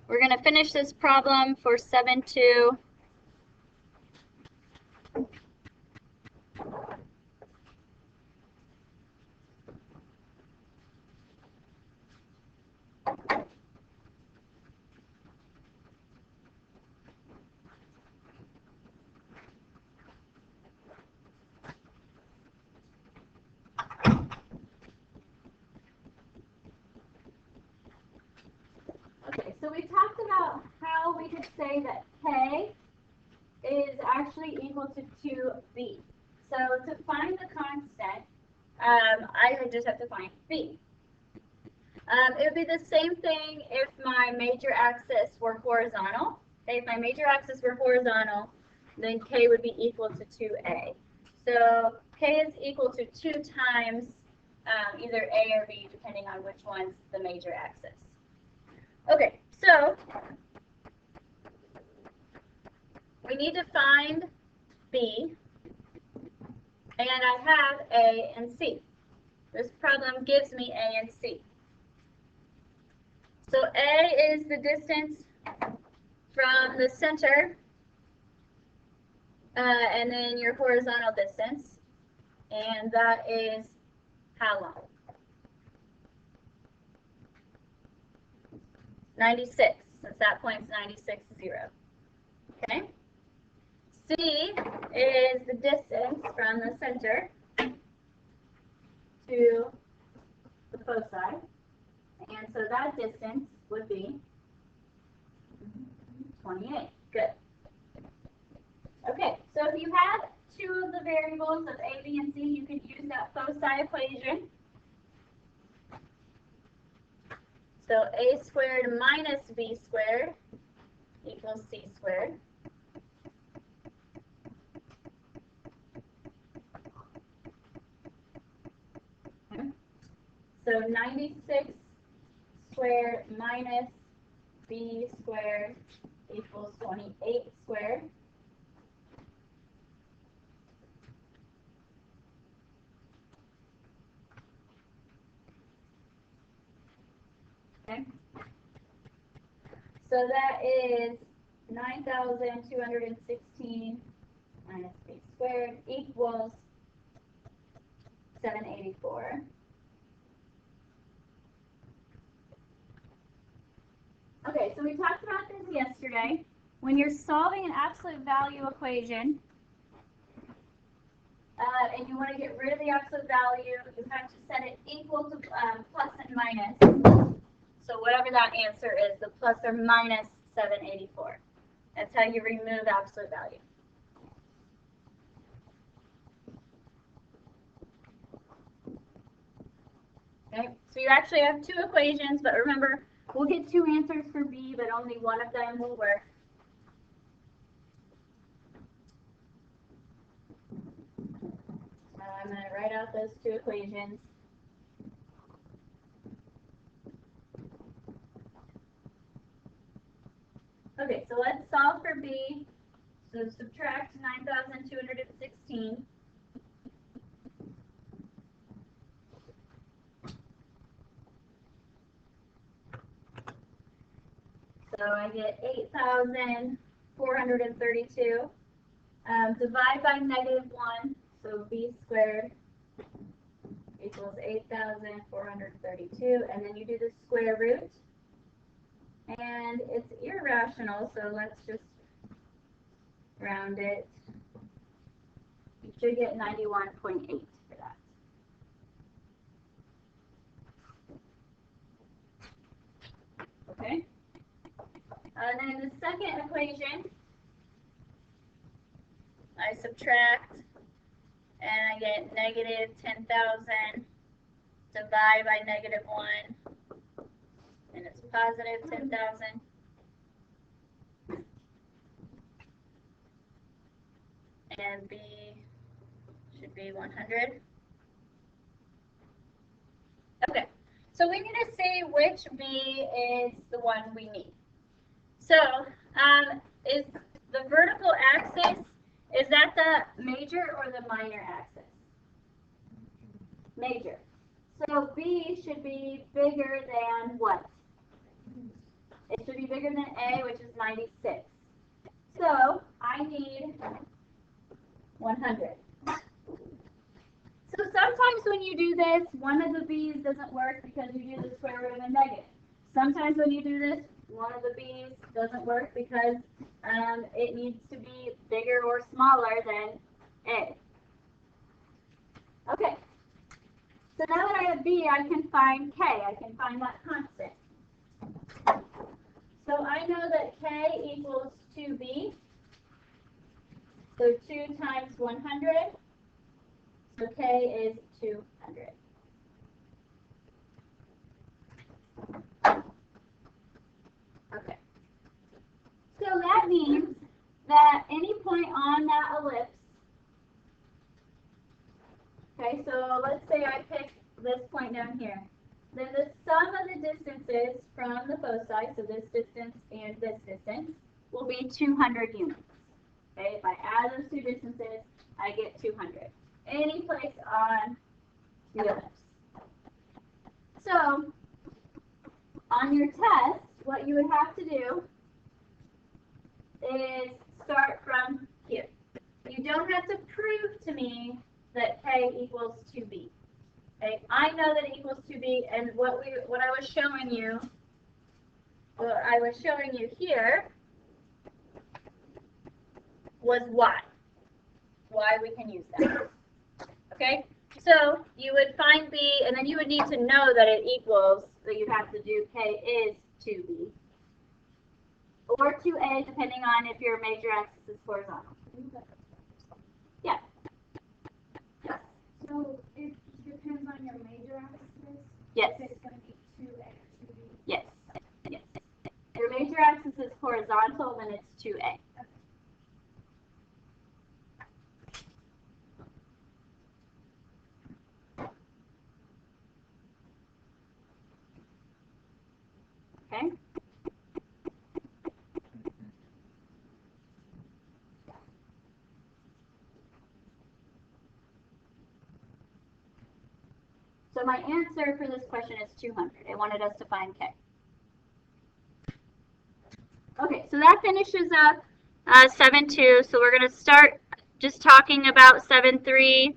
We're going to finish this problem for 7-2. Okay, so we talked about how we could say that K is actually equal to 2B. So to find the constant, I would just have to find B. It would be the same thing if my major axis were horizontal. Okay, if my major axis were horizontal, then K would be equal to 2A. So K is equal to 2 times either A or B, depending on which one's the major axis. Okay, so we need to find B, and I have A and C. This problem gives me A and C. So A is the distance from the center, and then your horizontal distance, and that is how long? 96, since that point's 96, 0. Okay? C is the distance from the center to the foci, and so that distance would be 28. Good. Okay, so if you have two of the variables of A, B, and C, you can use that foci equation. So A squared minus B squared equals C squared. Okay. So 96 squared minus B squared equals 28 squared. Okay. So that is 9,216 minus B squared equals 784. Okay, so we talked about this yesterday. When you're solving an absolute value equation, and you want to get rid of the absolute value, you have to set it equal to plus and minus. So whatever that answer is, the plus or minus 784. That's how you remove absolute value. Okay, so you actually have two equations, but remember, we'll get two answers for B, but only one of them will work. So I'm going to write out those two equations. Okay, so let's solve for B. So subtract 9,216. So I get 8,432. Divide by -1, so B squared equals 8,432. And then you do the square root. And it's irrational, so let's just round it. You should get 91.8 for that. Okay? And then the second equation, I subtract, and I get negative 10,000. Divide by -1. And it's positive 10,000. And B should be 100. Okay, so we need to see which B is the one we need. So, is the vertical axis, is that the major or the minor axis? Major. So B should be bigger than what? It should be bigger bigger than A, which is 96. So I need 100. So sometimes when you do this, one of the b's doesn't work because you do the square root of a negative. Sometimes when you do this, one of the b's doesn't work because it needs to be bigger or smaller than A. Okay. So now that I have b, I can find k. I can find that constant. So I know that k equals 2b. So 2 times 100. So k is 200. Okay. So that means that any point on that ellipse, okay, so let's say I pick this point down here, then the sum of the distances from the foci, so this distance and this distance, will be 200 units. Okay, if I add those two distances, I get 200. Any place on the ellipse. So, on your test, what you would have to do is start from here. You don't have to prove to me that k equals 2b. Okay, I know that it equals 2b, and what I was showing you here was y. Why we can use that. Okay, so you would find b, and then you would need to know that it equals. So you'd have to do k is 2b. Or 2a, depending on if your major axis is horizontal. Yeah. Yes. So it depends on your major axis? Yes. If it's going to be 2a or 2b? Yes. Yes. Your major axis is horizontal, then it's 2a. Okay. So my answer for this question is 200. It wanted us to find k. Okay, so that finishes up 7.2. So we're going to start just talking about 7.3.